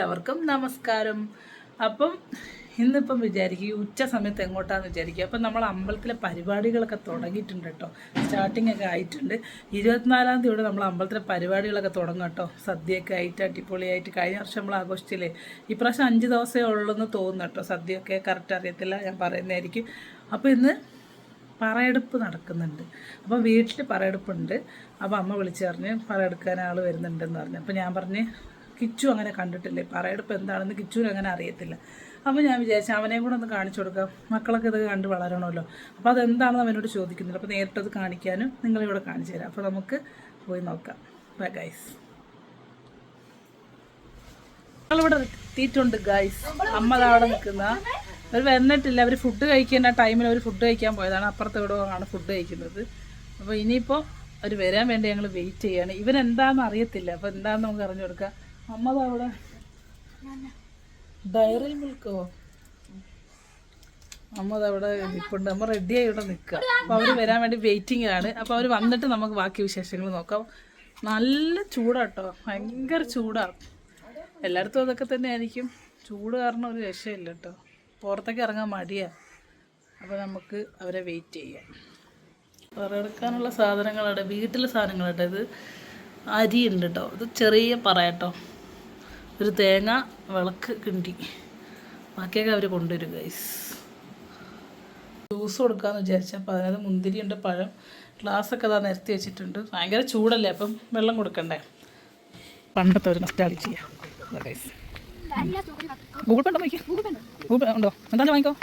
എല്ലാവർക്കും നമസ്കാരം. അപ്പം ഇന്നിപ്പം വിചാരിക്കും ഉച്ച സമയത്ത് എങ്ങോട്ടാന്ന് വിചാരിക്കും. അപ്പം നമ്മൾ അമ്പലത്തിലെ പരിപാടികളൊക്കെ തുടങ്ങിയിട്ടുണ്ട് കേട്ടോ. സ്റ്റാർട്ടിംഗ് ഒക്കെ ആയിട്ടുണ്ട്. 24-ാം തീയതി നമ്മൾ അമ്പലത്തിലെ പരിപാടികളൊക്കെ തുടങ്ങും കേട്ടോ. സദ്യയൊക്കെ ആയിട്ട് അടിപൊളിയായിട്ട്. കഴിഞ്ഞ വർഷം നമ്മൾ ആഘോഷിച്ചില്ലേ. ഇപ്രാവശ്യം 5 ദിവസമേ ഉള്ളൂന്ന് തോന്നുന്നു കേട്ടോ. സദ്യയൊക്കെ കറക്റ്റ് അറിയത്തില്ല, ഞാൻ പറയുന്നതായിരിക്കും. അപ്പോൾ ഇന്ന് പറയെടുപ്പ് നടക്കുന്നുണ്ട്. അപ്പോൾ വീട്ടിൽ പറയെടുപ്പുണ്ട്. അപ്പോൾ അമ്മ വിളിച്ച് പറഞ്ഞ് പറയെടുക്കാൻ ആൾ വരുന്നുണ്ടെന്ന് പറഞ്ഞു. അപ്പോൾ ഞാൻ പറഞ്ഞ് കിച്ചു അങ്ങനെ കണ്ടിട്ടില്ലേ, പറയെടുപ്പ് എന്താണെന്ന് കിച്ചുവിന് അങ്ങനെ അറിയത്തില്ല. അപ്പോൾ ഞാൻ വിചാരിച്ചു അവനെയും കൂടെ ഒന്ന് കാണിച്ചു കൊടുക്കാം, മക്കളൊക്കെ ഇത് കണ്ട് വളരണമല്ലോ. അപ്പോൾ അതെന്താണെന്ന് അവനോട് ചോദിക്കുന്നില്ല. അപ്പോൾ നേരിട്ടത് കാണിക്കാനും നിങ്ങളിവിടെ കാണിച്ചു തരാം. അപ്പോൾ നമുക്ക് പോയി നോക്കാം. Bye guys. ഞങ്ങളിവിടെ എത്തിയിട്ടുണ്ട് ഗൈസ്. അമ്മ അവിടെ നിൽക്കുന്ന അവർ വന്നിട്ടില്ല. അവർ ഫുഡ് കഴിക്കുന്ന ടൈമിൽ അവർ ഫുഡ് കഴിക്കാൻ പോയതാണ്. അപ്പുറത്ത് ഇവിടെ ആണ് ഫുഡ് കഴിക്കുന്നത്. അപ്പോൾ ഇനിയിപ്പോൾ അവർ വരാൻ വേണ്ടി ഞങ്ങൾ വെയിറ്റ് ചെയ്യാണ്. ഇവരെന്താണെന്ന് അറിയത്തില്ല. അപ്പോൾ എന്താണെന്ന് നമുക്ക് അറിഞ്ഞു കൊടുക്കാം. അമ്മ അവിടെ ഡയറി മിൽക്കോ, അമ്മ അവിടെ നിൽപ്പുണ്ട്. അമ്മ റെഡിയായി ഇവിടെ നിൽക്കുക. അപ്പോൾ അവർ വരാൻ വേണ്ടി വെയിറ്റിംഗ് ആണ്. അപ്പോൾ അവർ വന്നിട്ട് നമുക്ക് ബാക്കി വിശേഷങ്ങൾ നോക്കാം. നല്ല ചൂടാട്ടോ, ഭയങ്കര ചൂടാണ്. എല്ലായിടത്തും അതൊക്കെ തന്നെ ആയിരിക്കും. ചൂട് കാരണം ഒരു രക്ഷയില്ല കേട്ടോ. പുറത്തേക്ക് ഇറങ്ങാൻ മടിയാണ്. അപ്പോൾ നമുക്ക് അവരെ വെയിറ്റ് ചെയ്യാം. പറയെടുക്കാനുള്ള സാധനങ്ങളുടെ വീട്ടിലെ സാധനങ്ങളുണ്ട്. ഇത് അരി ഉണ്ട് കേട്ടോ. ഇത് ചെറിയ പറയട്ടോ. ഒരു തേങ്ങ, വിളക്ക്, കിണ്ടി, ബാക്കിയൊക്കെ അവർ കൊണ്ടുവരും ഗൈസ്. ജ്യൂസ് കൊടുക്കാമെന്ന് വിചാരിച്ചു. അപ്പോൾ അതിനകത്ത് മുന്തിരിയുണ്ട്, പഴം, ഗ്ലാസ്സൊക്കെ അതാ നിരത്തി വെച്ചിട്ടുണ്ട്. ഭയങ്കര ചൂടല്ലേ, അപ്പം വെള്ളം കൊടുക്കണ്ടേ. പണ്ടത്തെ ഒരു നൊസ്റ്റാൾജിയ ചെയ്യാം ഗൈസ്. ഗൂഗിൾ പേ ഉണ്ടോ നോക്കി? ഗൂഗിൾ പേ ഉണ്ടോ? എന്തായാലും വാങ്ങിക്കോ.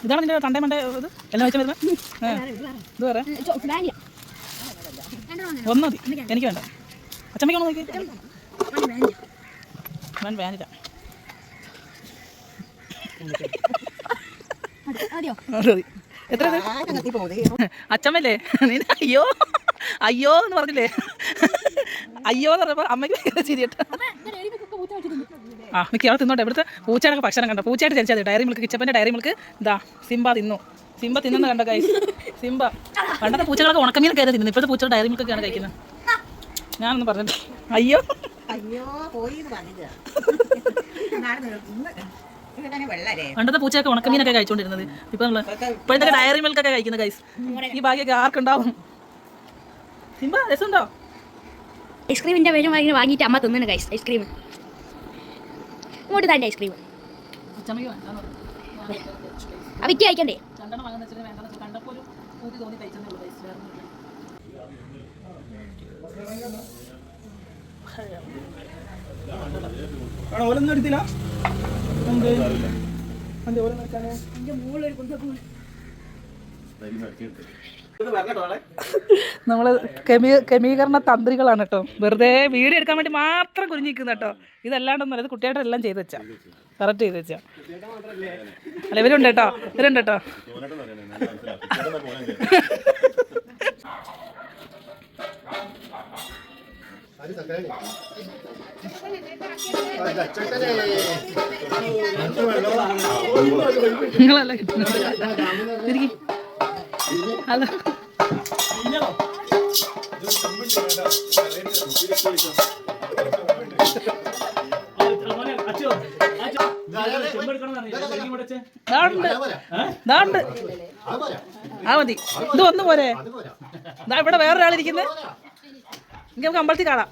ഇതാണ് നിന്റെ തണ്ടേ മണ്ടേ ഇത് എല്ലാം വെച്ചാൽ വരുന്നത്. ഇത് പറയാം ഒന്ന് മതി, എനിക്ക് വേണ്ട. അച്ചമ്മയ്ക്കാണോ നോക്കി? ഞാൻ വേനില്ല. എത്ര അച്ചമ്മല്ലേ നീ? അയ്യോ അയ്യോ എന്ന് പറഞ്ഞില്ലേ? അയ്യോ എന്ന് പറഞ്ഞപ്പോൾ അമ്മയ്ക്ക് ചിരിയട്ടെ. ആ മിക്ക ആൾ തിന്നോട്ടെ. ഇവിടുത്തെ പൂച്ചയുടെ ഭക്ഷണം കണ്ടോ? പൂച്ചയായിട്ട് ചരിച്ചാൽ ഡയറി മിൽക്ക്, കിച്ചപ്പൻ്റെ ഡയറി മിൽക്ക് ഇതാ സിംബ തിന്നു. സിംബ തിന്നുന്ന കണ്ട കൈ. സിംബ പണ്ടത്തെ പൂച്ചകളൊക്കെ ഉണക്കമീനൊക്കെ ആയിരുന്നു തിന്നുന്നത്. ഇപ്പോഴത്തെ പൂച്ചയുടെ ഡയറി മിൽക്കൊക്കെയാണ് കഴിക്കുന്നത്. ഞാനൊന്നും പറഞ്ഞിട്ട് അയ്യോ പണ്ടത്തെ പൂച്ചയൊക്കെ ഉണക്കമീനൊക്കെ കഴിച്ചോണ്ടിരുന്നത്. ഇപ്പൊ നമ്മള് ഇപ്പോഴത്തെ ഡയറി മിൽക്കൊക്കെ കഴിക്കുന്ന ഗൈസ്. ഈ ഭാഗ്യമൊക്കെ ആർക്കുണ്ടാവും? സിംബ രസമുണ്ടോ? ഐസ്ക്രീമിന്റെ പേരും വാങ്ങിയിട്ട് അമ്മ തിന്നു ഗൈസ്. ഐസ്ക്രീം ഇങ്ങോട്ട് തന്നെ ഐസ്ക്രീം അവയ്ക്ക് കഴിക്കണ്ടേ? നമ്മള് ക്രമീകരണ തന്ത്രികളാണ് കേട്ടോ. വെറുതെ വീഡിയോ എടുക്കാൻ വേണ്ടി മാത്രം കുഞ്ഞിരിക്കുന്ന കേട്ടോ. ഇതല്ലാണ്ടൊന്നും ഇത് കുട്ടിയായിട്ട് എല്ലാം ചെയ്ത് വെച്ചാ, കറക്റ്റ് ചെയ്ത് വെച്ചാ. അല്ല ഇവരുണ്ട് കേട്ടോ, ഇവരുണ്ട് കേട്ടോ. നിങ്ങളല്ല കിട്ടുന്നത്. ഹലോ ആ മതി. ഇത് ഒന്ന് പോരെ? ഇതാ ഇവിടെ വേറൊരാളിരിക്കുന്നത്. ഇങ്ങനെ നമുക്ക് അമ്പലത്തിൽ കാണാം.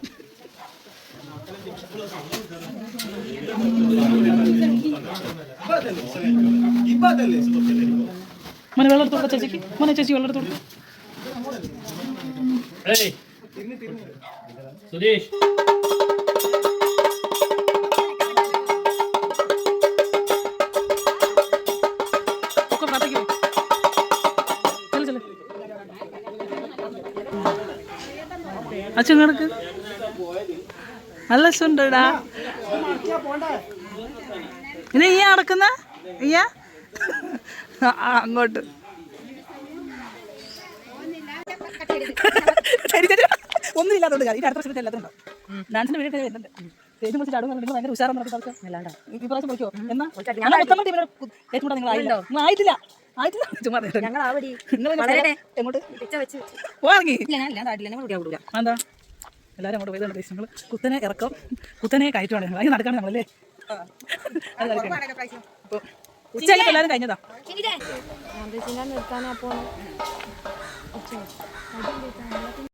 മോനെ വെള്ളം എടുത്ത് കൊടുക്കാം ചേച്ചിക്ക്. മോനെ ചേച്ചി വെള്ളം എടുത്ത് കൊടുക്കും. സുരേഷ് അച്ഛൻ കിടക്ക്. നല്ല സുണ്ടടാ. ഇനി ഈ നടക്കുന്ന ഇയ്യാ അങ്ങോട്ട് ഒന്നും ഇല്ലാത്തതുകൊണ്ട് ഈ അടുത്ത വർഷത്തിൽ എല്ലാത്തിനും ഉണ്ടാവും. ഡാൻസിന് വേണ്ടിയിട്ട് വരുന്നുണ്ട്. സ്റ്റേജ് വിളിച്ച് ചാടും പറഞ്ഞിട്ട് ഭയങ്കര ഉഷാറെന്ന് പറഞ്ഞിട്ട് ഈ പ്രാവശ്യം വിളിക്കോ? എന്നാ മൊത്തം ടീമിനെ ഏറ്റവും നിങ്ങൾ ആയില്ല. നിങ്ങൾ ആയിട്ടില്ല ആയിട്ടില്ല. ചുമ്മാ എങ്ങോട്ട് പോവാങ്ങി എന്താ എല്ലാവരും അങ്ങോട്ട് പോയതാണ് ഗൈസ്. നമ്മൾ കുത്തനെ ഇറക്കം കുത്തനെ കയറ്റുവാണ് ഞങ്ങൾ. അതിന് നടക്കാണ് നമ്മളല്ലേ. അത് നടക്കണം. അപ്പോൾ ഉച്ചയായിട്ട് എല്ലാവരും കഴിഞ്ഞതാ. നിർത്താനാ